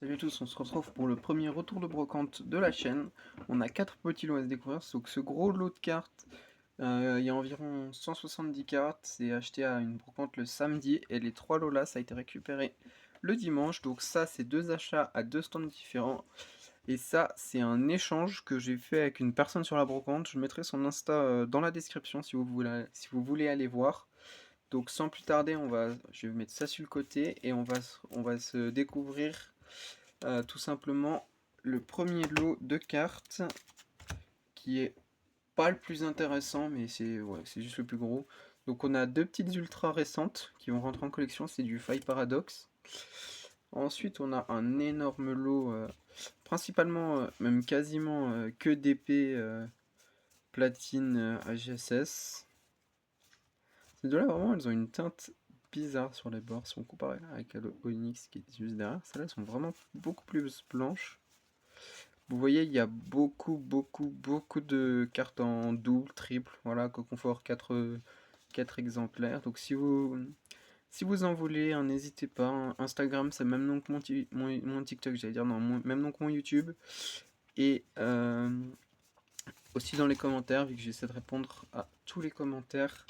Salut à tous, on se retrouve pour le premier retour de brocante de la chaîne. On a 4 petits lots à se découvrir, donc ce gros lot de cartes, il y a environ 170 cartes, c'est acheté à une brocante le samedi, et les 3 lots là, ça a été récupéré le dimanche, donc ça c'est 2 achats à 2 stands différents, et ça c'est un échange que j'ai fait avec une personne sur la brocante. Je mettrai son Insta dans la description si vous voulez aller voir. Donc sans plus tarder, je vais mettre ça sur le côté, et on va se découvrir tout simplement le premier lot de cartes qui est pas le plus intéressant, mais c'est juste le plus gros. Donc on a deux petites ultra récentes qui vont rentrer en collection, c'est du Faille Paradox. Ensuite on a un énorme lot, principalement, même quasiment que d'épées platine AGSS. Ces deux-là vraiment elles ont une teinte bizarre sur les bords si on compare avec le Onyx qui est juste derrière. Celles-là sont vraiment beaucoup plus blanches. Vous voyez, il y a beaucoup de cartes en double, triple, voilà, Coconfort 4 exemplaires. Donc si vous en voulez, hein, n'hésitez pas, hein. Instagram, c'est même nom que mon TikTok, j'allais dire, non, même nom que mon YouTube. Et aussi dans les commentaires, vu que j'essaie de répondre à tous les commentaires.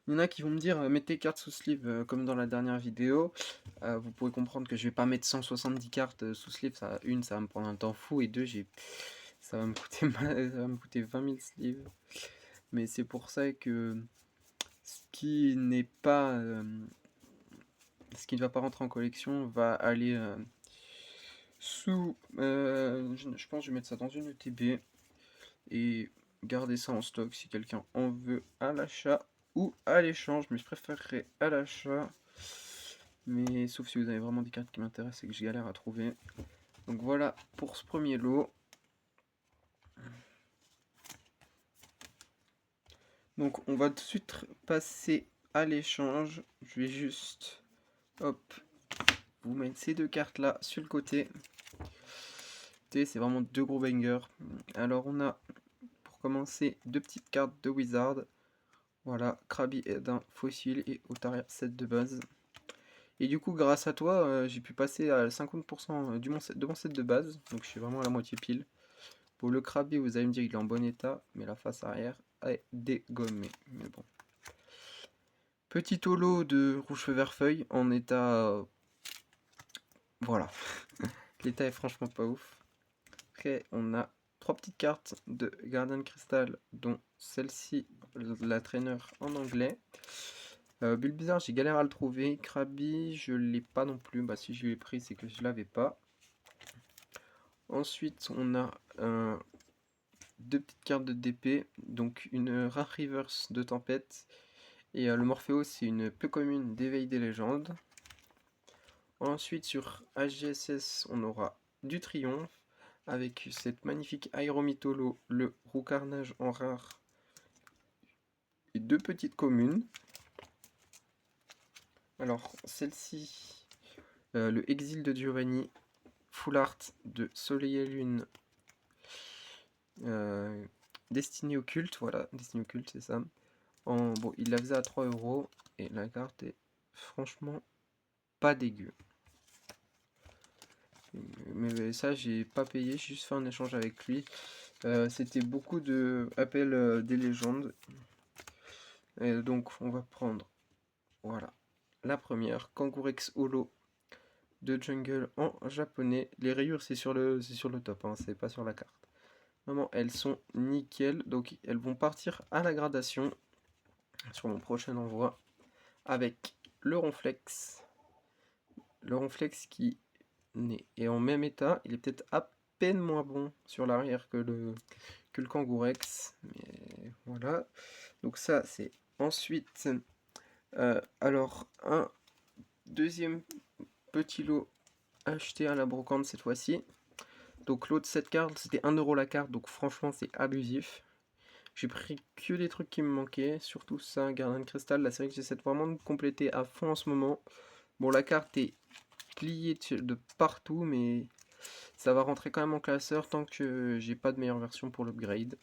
Il y en a qui vont me dire, mettez cartes sous sleeve comme dans la dernière vidéo. Vous pourrez comprendre que je vais pas mettre 170 cartes sous sleeve. Ça va me prendre un temps fou. Et deux, ça va me coûter, ça va me coûter 20 000 sleeves. Mais c'est pour ça que ce qui n'est pas, ce qui ne va pas rentrer en collection va aller sous. Je pense que je vais mettre ça dans une ETB et garder ça en stock si quelqu'un en veut à l'achat ou à l'échange. Mais je préférerais à l'achat. Mais sauf si vous avez vraiment des cartes qui m'intéressent et que je galère à trouver. Donc voilà pour ce premier lot. Donc on va tout de suite passer à l'échange. Je vais juste, hop, vous mettre ces deux cartes là sur le côté. C'est vraiment deux gros bangers. Alors on a, pour commencer, deux petites cartes de Wizard. Voilà, Krabi d'un fossile et Otaria 7 de base. Et du coup, grâce à toi, j'ai pu passer à 50% de mon set de base. Donc je suis vraiment à la moitié pile. Pour le Krabi, vous allez me dire qu'il est en bon état, mais la face arrière est dégommée. Mais bon. Petit holo de rouge feu vert feuille en état. Voilà. L'état est franchement pas ouf. Après, on a trois petites cartes de Gardien de Cristal, dont celle-ci, la trainer en anglais. Bulbizarre, j'ai galéré à le trouver. Krabi, je l'ai pas non plus. Bah, si je l'ai pris, c'est que je l'avais pas. Ensuite, on a deux petites cartes de DP. Donc, une Rare Reverse de Tempête. Et le Morphéo, c'est une peu commune d'éveil des légendes. Ensuite, sur HGSS, on aura du Triomphe. Avec cette magnifique Aéromytholo, le Roux Carnage en rare. Et deux petites communes. Alors, celle-ci, le Exil de Giovanni, Full Art de Soleil et Lune, Destinée Occulte, voilà, Destinée Occulte, c'est ça. Bon, il la faisait à 3 € et la carte est franchement pas dégueu. Mais ça, j'ai pas payé, j'ai juste fait un échange avec lui. C'était beaucoup de appels des légendes. Et donc, on va prendre, voilà, la première, Kangourex Holo de Jungle en japonais. Les rayures, c'est sur le top, hein, c'est pas sur la carte. Vraiment, elles sont nickel. Donc, elles vont partir à la gradation sur mon prochain envoi avec le Ronflex. Le Ronflex qui est en même état. Il est peut-être à peine moins bon sur l'arrière que le Kangourex. Mais voilà. Donc, ça, c'est ensuite. Alors, un deuxième petit lot acheté à la brocante cette fois-ci. Donc l'autre, cette carte, c'était 1 € la carte, donc franchement c'est abusif. J'ai pris que des trucs qui me manquaient, surtout ça, Gardien de Cristal, la série que j'essaie vraiment de compléter à fond en ce moment. Bon, la carte est pliée de partout, mais ça va rentrer quand même en classeur tant que j'ai pas de meilleure version pour l'upgrade.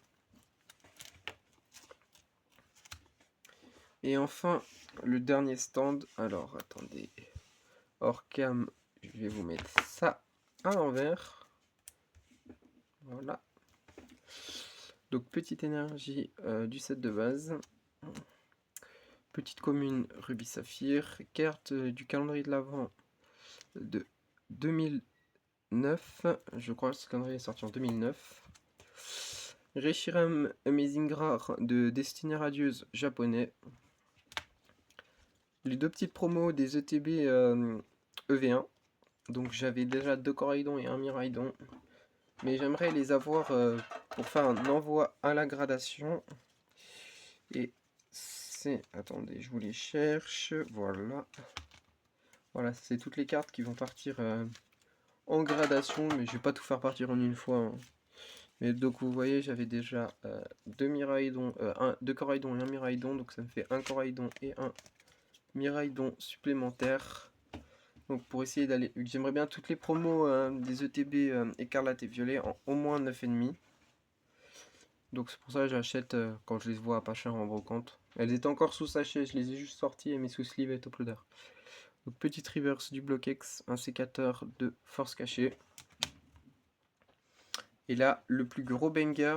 Et enfin, le dernier stand, alors attendez, hors cam, je vais vous mettre ça à l'envers. Voilà. Donc petite énergie du set de base. Petite commune Rubis Saphir. Carte du calendrier de l'Avent de 2009. Je crois que ce calendrier est sorti en 2009. Reshiram Amazing Rare de Destinée Radieuse japonais. Les deux petites promos des ETB EV1. Donc j'avais déjà 2 Coraidon et un Miraidon. Mais j'aimerais les avoir pour faire un envoi à la gradation. Et c'est... Attendez, je vous les cherche. Voilà. Voilà, c'est toutes les cartes qui vont partir en gradation. Mais je vais pas tout faire partir en une fois. Hein. Mais donc vous voyez, j'avais déjà 2 Miraidon, 2 Coraidon et un Miraidon. Donc ça me fait un Coraidon et un Miraidon supplémentaire. Donc pour essayer d'aller... J'aimerais bien toutes les promos des ETB écarlate et violet en au moins 9,5. Donc c'est pour ça que j'achète quand je les vois à pas cher en brocante. Elles étaient encore sous sachet, je les ai juste sorties et mes sous-sleeves étaient top loader. Donc petite reverse du bloc X, un sécateur de force cachée. Et là, le plus gros banger,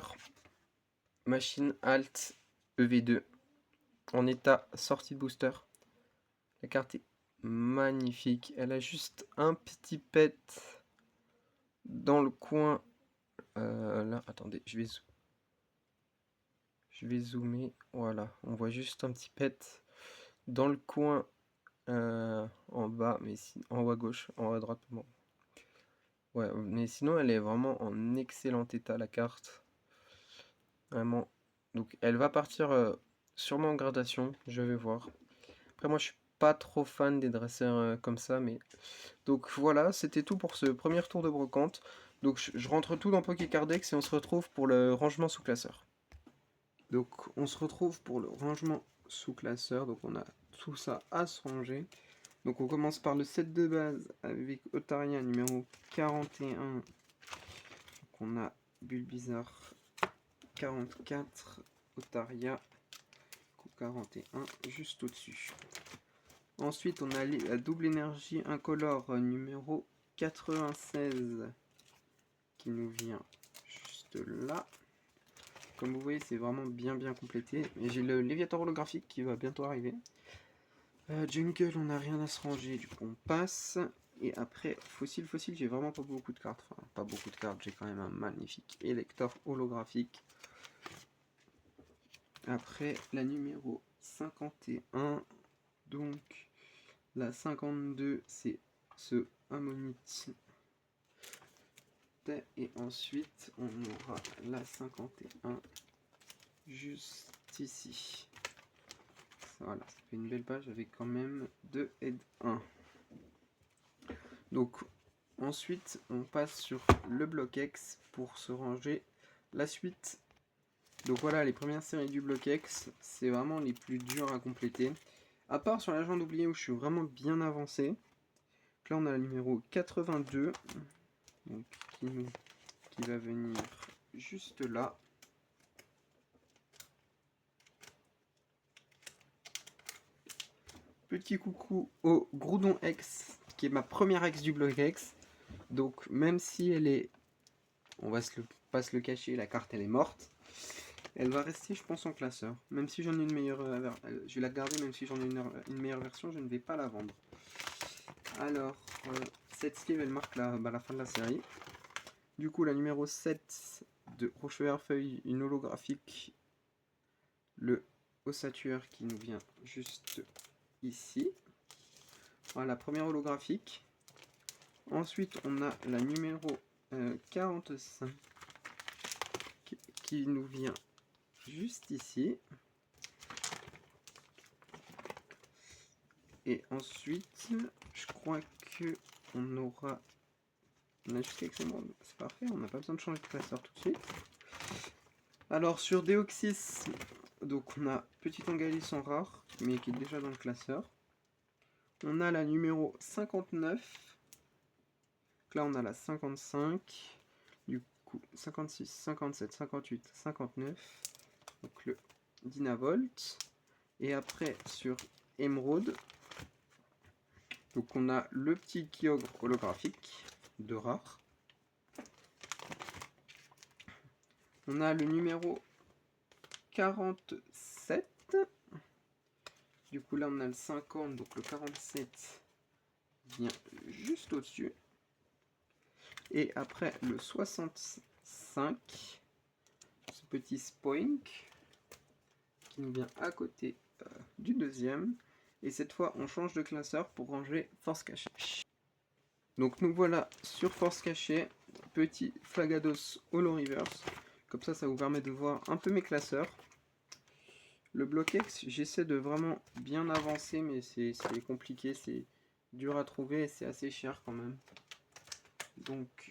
machine Alt EV2 en état sortie de booster. La carte est magnifique. Elle a juste un petit pet dans le coin. Là, attendez, je vais zoomer. Voilà, on voit juste un petit pet dans le coin en bas, mais en haut à gauche, en haut à droite. Bon. Ouais, mais sinon, elle est vraiment en excellent état, la carte. Vraiment. Donc, elle va partir sûrement en gradation. Je vais voir. Après, moi, je suis pas trop fan des dresseurs comme ça, mais donc voilà, c'était tout pour ce premier tour de brocante. Donc je rentre tout dans Pokécardex et on se retrouve pour le rangement sous classeur. Donc on se retrouve pour le rangement sous classeur. Donc on a tout ça à se ranger. Donc on commence par le set de base avec Otaria numéro 41. Donc on a Bulbizarre 44, Otaria 41 juste au-dessus. Ensuite, on a la double énergie incolore numéro 96 qui nous vient juste là. Comme vous voyez, c'est vraiment bien complété. Et j'ai le Léviator holographique qui va bientôt arriver. Jungle, on n'a rien à se ranger, du coup on passe. Et après, fossile, j'ai vraiment pas beaucoup de cartes. Enfin, pas beaucoup de cartes, j'ai quand même un magnifique Elector holographique. Après, la numéro 51. Donc, la 52, c'est ce Ammonite. Et ensuite, on aura la 51 juste ici. Voilà, ça fait une belle page avec quand même 2 et 1. Donc, ensuite, on passe sur le bloc X pour se ranger la suite. Donc voilà, les premières séries du bloc X, c'est vraiment les plus dures à compléter. À part sur l'agent oublié où je suis vraiment bien avancé. Donc là, on a le numéro 82. Donc, qui va venir juste là. Petit coucou au Groudon X, qui est ma première X du bloc X. Donc même si elle est, on va pas se le cacher, la carte elle est morte, elle va rester je pense en classeur. Même si j'en ai une meilleure, je vais la garder, même si j'en ai une meilleure version, je ne vais pas la vendre. Alors, cette sleeve elle marque la fin de la série. Du coup la numéro 7 de Rochefeuille, une holographique, le ossature qui nous vient juste ici. Voilà, première holographique. Ensuite, on a la numéro 45 qui nous vient juste ici. Et ensuite, je crois que on aura... On a juste quelques émeraudes, c'est parfait, on n'a pas besoin de changer de classeur tout de suite. Alors, sur Deoxys, donc on a Petit Angalis en rare, mais qui est déjà dans le classeur. On a la numéro 59. Donc là, on a la 55. Du coup, 56, 57, 58, 59. Donc le Dynavolt. Et après, sur Emeraude, Donc on a le petit Kyogre holographique de rare. On a le numéro 47. Du coup là on a le 50, donc le 47 vient juste au-dessus. Et après le 65, ce petit Spoink qui nous vient à côté du deuxième. Et cette fois on change de classeur pour ranger force cachée. Donc nous voilà sur force cachée, petit Flagados Holo Reverse. Comme ça vous permet de voir un peu mes classeurs. Le Bloquex, j'essaie de vraiment bien avancer, mais c'est compliqué, c'est dur à trouver et c'est assez cher quand même. Donc,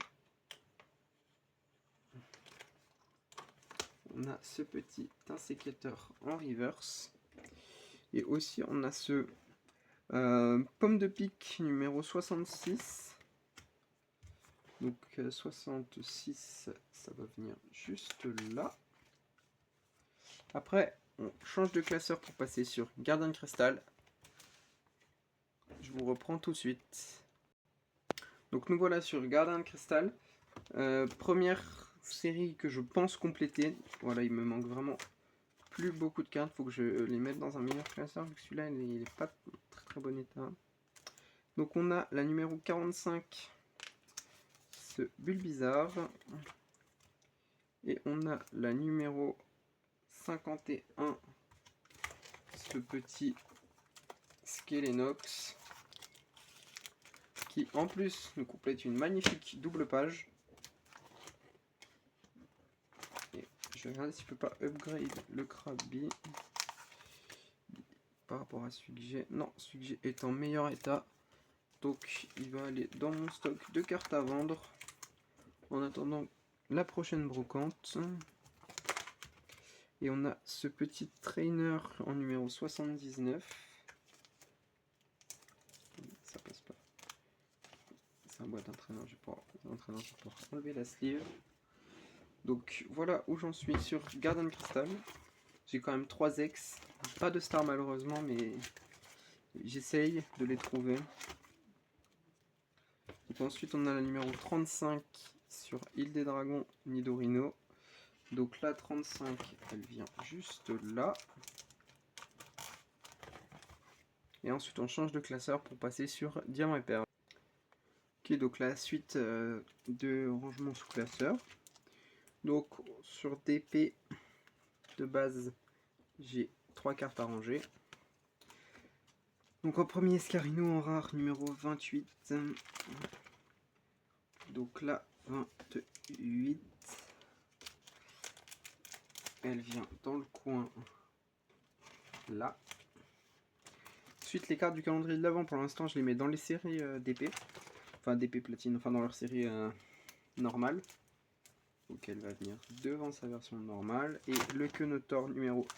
on a ce petit insécateur en reverse. Et aussi, on a ce pomme de pique numéro 66. Donc, 66, ça va venir juste là. Après, on change de classeur pour passer sur Gardien de Cristal. Je vous reprends tout de suite. Donc nous voilà sur Gardien de Cristal. Première série que je pense compléter. Voilà, il me manque vraiment plus beaucoup de cartes. Il faut que je les mette dans un meilleur classeur, vu que celui-là il n'est pas très très bon état. Donc on a la numéro 45, ce Bulbizarre. Et on a la numéro 51, ce petit Skelenox, qui en plus nous complète une magnifique double page. Et je vais regarder si je peux pas upgrade le Krabby par rapport à celui que j'ai. Non, celui que j'ai est en meilleur état. Donc il va aller dans mon stock de cartes à vendre. En attendant la prochaine brocante. Et on a ce petit trainer en numéro 79. Ça passe pas. C'est un boîte d'entraîneur, je vais pouvoir enlever la sleeve. Donc voilà où j'en suis sur Gardien Cristal. J'ai quand même 3 ex. Pas de star malheureusement, mais j'essaye de les trouver. Donc ensuite on a la numéro 35 sur Île des Dragons Nidorino. Donc la 35, elle vient juste là. Et ensuite on change de classeur pour passer sur Diamant et Perle. Ok, donc la suite de rangement sous classeur. Donc sur DP de base, j'ai 3 cartes à ranger. Donc en premier, Escarino en rare numéro 28. Donc là, 28. Elle vient dans le coin là. Ensuite, les cartes du calendrier de l'avant, pour l'instant, je les mets dans les séries d'épée. Enfin, d'épée platine, enfin dans leur série normale. Donc elle va venir devant sa version normale. Et le Kenotor numéro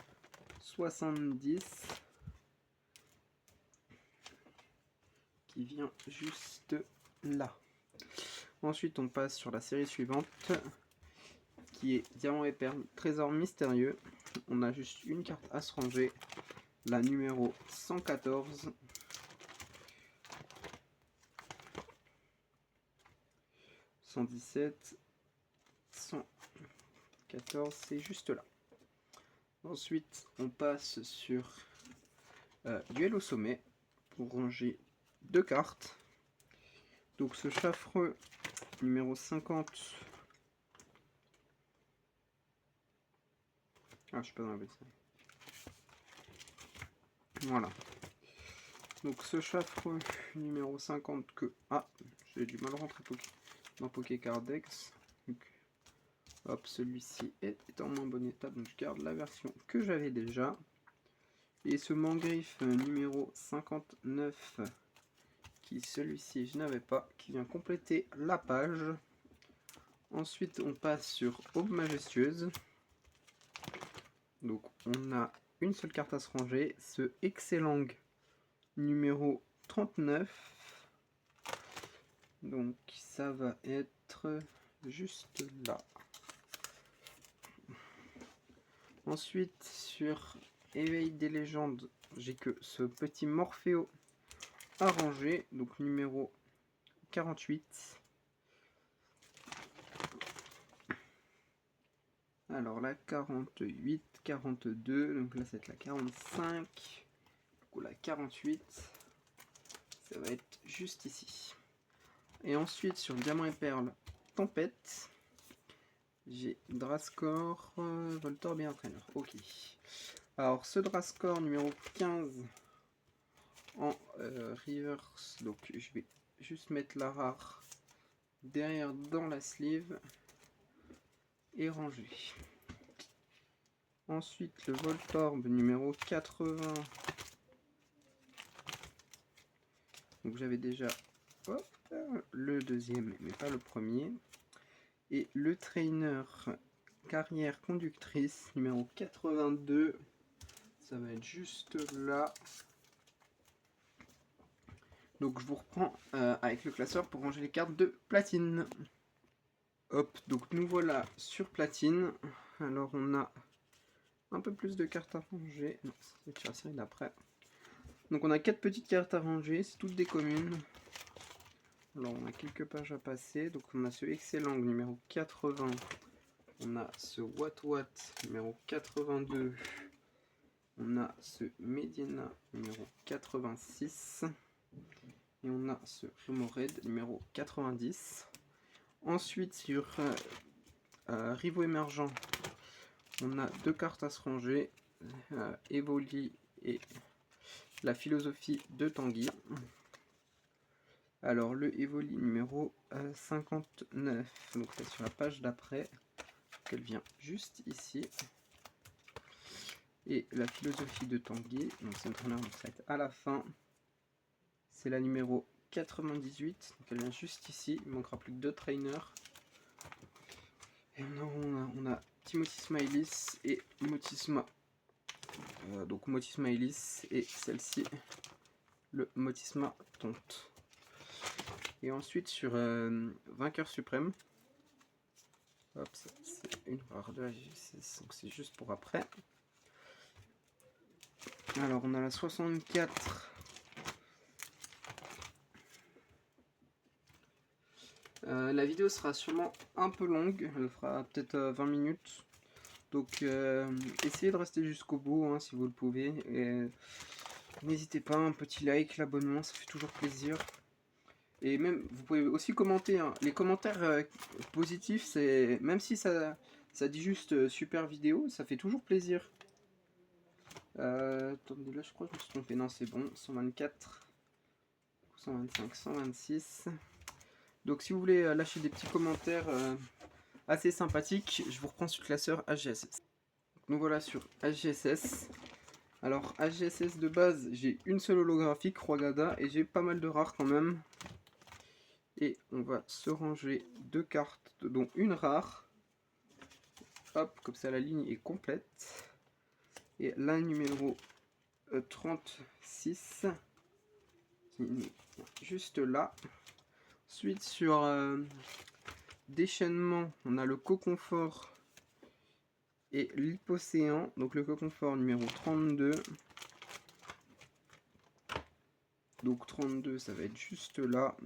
70. Qui vient juste là. Ensuite, on passe sur la série suivante. Qui est Diamant et Perle, Trésor Mystérieux. On a juste une carte à se ranger. La numéro 114. 117. 114, c'est juste là. Ensuite, on passe sur Duel au sommet pour ranger 2 cartes. Donc ce Chaffreux numéro 50. Ah, je suis pas dans la bonne série. Voilà. Donc ce Chaffreux numéro 50 que... Ah, j'ai du mal à rentrer dans Pokécardex. Hop, celui-ci est en moins bon état, donc je garde la version que j'avais déjà. Et ce Mangriffe numéro 59, qui celui-ci je n'avais pas, qui vient compléter la page. Ensuite on passe sur Aube Majestueuse. Donc on a une seule carte à se ranger, ce Excellang numéro 39. Donc ça va être juste là. Ensuite sur Éveil des légendes, j'ai que ce petit Morpheo à ranger, donc numéro 48. Alors la 48, 42, donc là c'est la 45, du coup la 48, ça va être juste ici. Et ensuite sur Diamant et Perle Tempête, j'ai Drascore, Voltorb et Entraîneur. Ok. Alors ce Drascore numéro 15 en reverse, donc je vais juste mettre la rare derrière dans la sleeve et ranger. Ensuite le Voltorb numéro 80. Donc j'avais déjà le deuxième mais pas le premier. Et le trainer carrière conductrice numéro 82. Ça va être juste là. Donc je vous reprends avec le classeur pour ranger les cartes de platine. Hop, donc nous voilà sur platine. Alors on a un peu plus de cartes à ranger. Non, c'est sur la série d'après. Donc on a 4 petites cartes à ranger, c'est toutes des communes. Alors on a quelques pages à passer. Donc on a ce Excellent numéro 80. On a ce What numéro 82. On a ce Medina numéro 86. Et on a ce Remoraid numéro 90. Ensuite sur Rivaux émergent, on a 2 cartes à se ranger. Evoli et la philosophie de Tanguy. Alors le Evoli numéro 59, donc c'est sur la page d'après, elle vient juste ici. Et la philosophie de Tanguy, donc c'est une traîneur, donc ça va être à la fin. C'est la numéro 98, donc elle vient juste ici, il manquera plus que 2 trainers. Et on a Timothy Smilis et Motisma. Donc Motisma Ellis et celle-ci, le Motisma Tonte. Et ensuite sur Vainqueur Suprême, hop, c'est une rare de AGSS, donc c'est juste pour après. Alors on a la 64. La vidéo sera sûrement un peu longue, elle fera peut-être 20 minutes. Donc essayez de rester jusqu'au bout hein, si vous le pouvez. N'hésitez pas, un petit like, l'abonnement, ça fait toujours plaisir. Et même, vous pouvez aussi commenter. Hein. Les commentaires positifs, c'est même si ça dit juste super vidéo, ça fait toujours plaisir. Attendez, là je crois que je me suis trompé. Non, c'est bon. 124, 125, 126. Donc si vous voulez lâcher des petits commentaires assez sympathiques, je vous reprends sur le classeur HGSS. Donc voilà sur HGSS. Alors HGSS de base, j'ai une seule holographique, Roigada, et j'ai pas mal de rares quand même. Et on va se ranger 2 cartes, dont une rare. Hop, comme ça la ligne est complète. Et la numéro 36, juste là. Ensuite sur déchaînement, on a le Coconfort et l'Hypocéan. Donc le Coconfort numéro 32. Donc 32, ça va être juste là.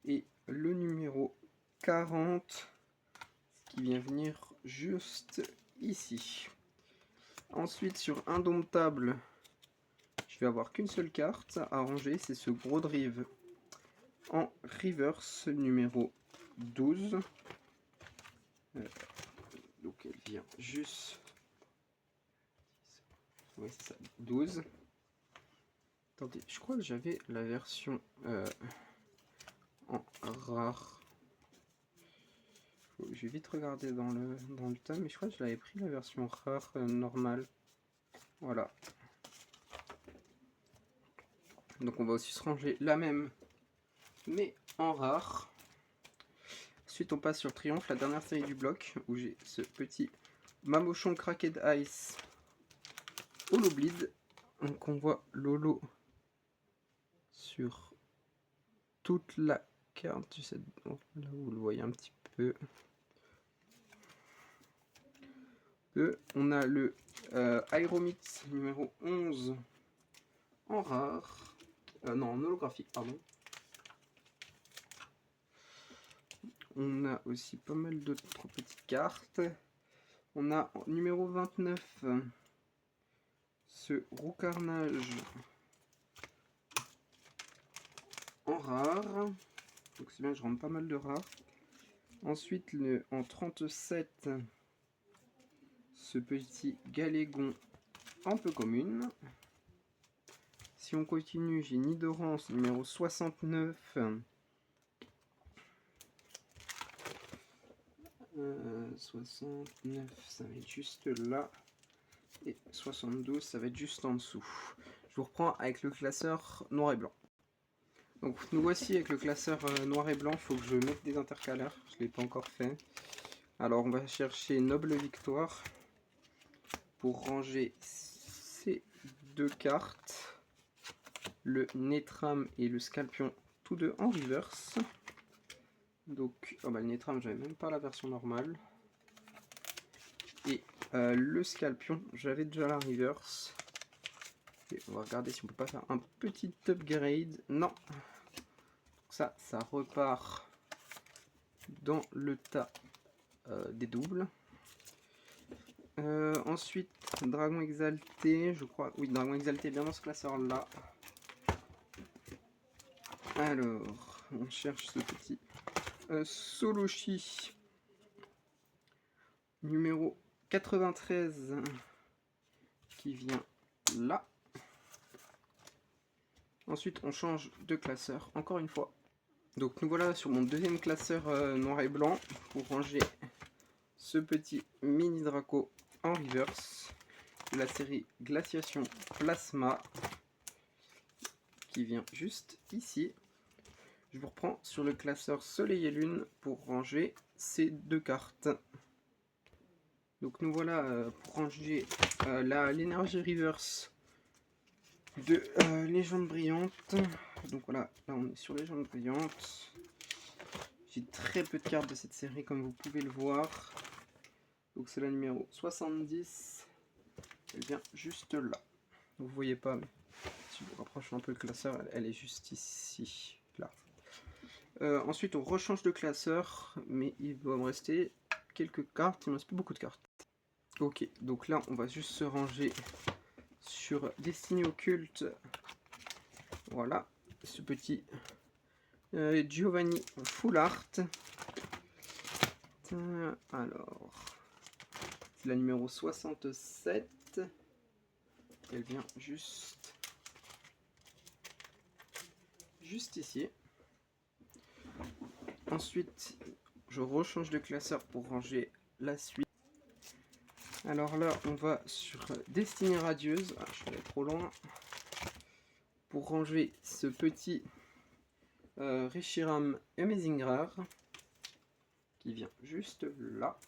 Et le numéro 40, qui vient venir juste ici. Ensuite sur Indomptable, je vais avoir qu'une seule carte à ranger, c'est ce gros drive en reverse numéro 12. Donc elle vient juste... Ouais, c'est ça, 12. Attendez, je crois que j'avais la version en rare. Je vais vite regarder dans le tome, mais je crois que je l'avais pris la version rare normale. Voilà. Donc on va aussi se ranger la même, mais en rare. Ensuite on passe sur Triomphe, la dernière série du bloc, où j'ai ce petit Mamochon Cracked Ice Holo Bleed. Donc on voit l'holo sur toute la carte. Là vous le voyez un petit peu. On a le Aeromix numéro 11 en rare. Non, en holographique, pardon. On a aussi pas mal d'autres petites cartes. On a numéro 29, ce Roux Carnage en rare. Donc c'est bien, je rentre pas mal de rares. Ensuite, en 37, ce petit Galégon en peu commune. Si on continue, j'ai Nidorance numéro 69. 69, ça va être juste là. Et 72, ça va être juste en dessous. Je vous reprends avec le classeur noir et blanc. Donc nous voici avec le classeur noir et blanc. Il faut que je mette des intercalaires. Je ne l'ai pas encore fait. Alors on va chercher Noble Victoire pour ranger ces deux cartes. Le Netram et le Scalpion, tous deux en reverse. Donc le Netram, j'avais même pas la version normale. Et le Scalpion, j'avais déjà la reverse. Et on va regarder si on peut pas faire un petit upgrade. Non. Donc ça repart dans le tas des doubles. Ensuite, Dragon Exalté, je crois. Oui, Dragon Exalté est bien dans ce classeur là. Alors, on cherche ce petit Soloshi numéro 93 qui vient là. Ensuite, on change de classeur encore une fois. Donc nous voilà sur mon deuxième classeur noir et blanc pour ranger ce petit mini Draco en reverse de la série Glaciation Plasma qui vient juste ici. Je vous reprends sur le classeur Soleil et Lune pour ranger ces deux cartes. Donc nous voilà pour ranger l'énergie reverse de Légende Brillante. Donc voilà, là on est sur Légende Brillante. J'ai très peu de cartes de cette série comme vous pouvez le voir. Donc c'est la numéro 70. Elle vient juste là. Vous voyez pas, mais si je vous rapproche un peu le classeur, elle est juste ici, là. Ensuite on rechange de classeur, mais il va me rester quelques cartes, il me reste plus beaucoup de cartes. Ok, donc là on va juste se ranger sur Destiny Occulte. Voilà, ce petit Giovanni Full Art. Alors, c'est la numéro 67. Elle vient juste ici. Ensuite, je rechange de classeur pour ranger la suite. Alors là, on va sur Destinée Radieuse. Ah, je suis allé trop loin. Pour ranger ce petit Reshiram Amazing Rare qui vient juste là.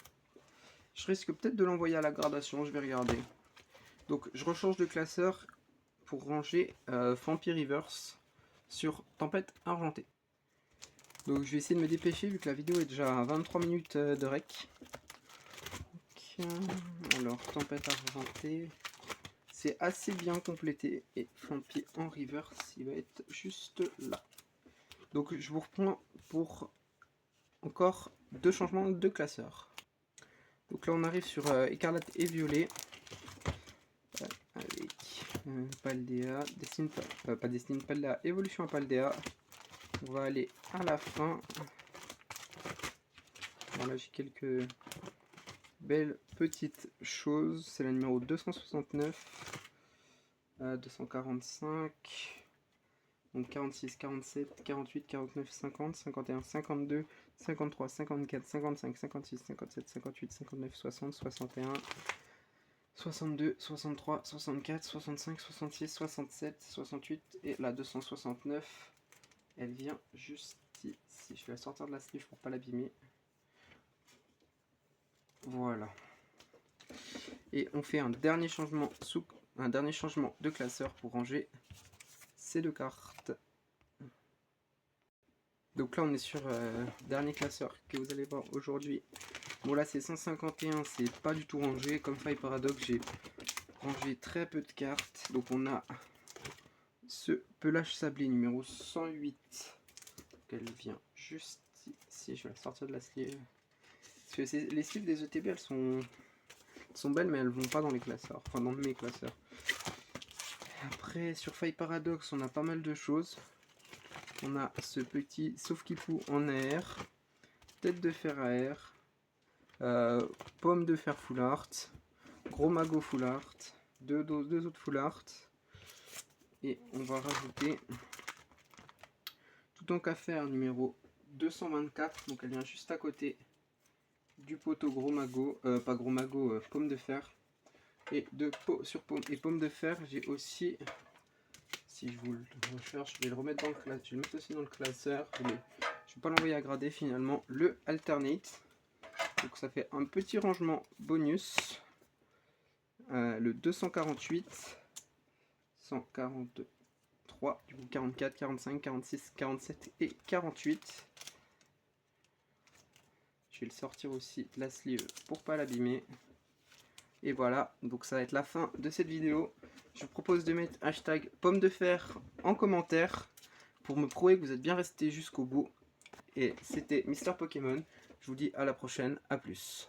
Je risque peut-être de l'envoyer à la gradation, je vais regarder. Donc je rechange de classeur pour ranger Vampire Reverse sur Tempête Argentée. Donc je vais essayer de me dépêcher vu que la vidéo est déjà à 23 minutes de rec. Alors Tempête Argentée, c'est assez bien complété et Vampire en Reverse, il va être juste là. Donc je vous reprends pour encore deux changements de classeur. Donc là on arrive sur Écarlate et Violet avec Paldea, pas Destiny, Paldea, Évolution à Paldea. On va aller à la fin. Voilà, j'ai quelques belles petites choses. C'est la numéro 269, 245, donc 46, 47, 48, 49, 50, 51, 52, 53, 54, 55, 56, 57, 58, 59, 60, 61, 62, 63, 64, 65, 66, 67, 68 et la 269. Elle vient juste ici. Je vais la sortir de la sleeve pour pas l'abîmer. Voilà. Et on fait un dernier changement de classeur pour ranger ces deux cartes. Donc là on est sur dernier classeur que vous allez voir aujourd'hui. Bon là c'est 151, c'est pas du tout rangé. Comme Faille Paradox, j'ai rangé très peu de cartes. Donc on a ce pelage sablé numéro 108. Elle vient juste ici. Je vais la sortir de la sleeve. Parce que les sleeves des ETB, elles sont belles, mais elles vont pas dans les classeurs. Enfin, dans mes classeurs. Après, sur Faille Paradox, on a pas mal de choses. On a ce petit Sauf-Kipou en air. Tête de fer à air. Pomme de fer full art. Gros magot full art. Deux autres full art. Et on va rajouter tout en qu'à faire numéro 224. Donc elle vient juste à côté du poteau gros magot. Pas gros magot, pomme de fer. Et de peau sur pomme et pomme de fer, j'ai aussi, si je vous le recherche, je vais le remettre dans le classeur. Je vais le mettre aussi dans le classeur. Mais je vais pas l'envoyer à grader finalement. Le alternate. Donc ça fait un petit rangement bonus. Le 248. 143, du coup 44, 45, 46, 47 et 48. Je vais le sortir aussi de la sleeve pour pas l'abîmer. Et voilà, donc ça va être la fin de cette vidéo. Je vous propose de mettre hashtag pomme de fer en commentaire pour me prouver que vous êtes bien resté jusqu'au bout. Et c'était Mister Pokémon. Je vous dis à la prochaine, à plus.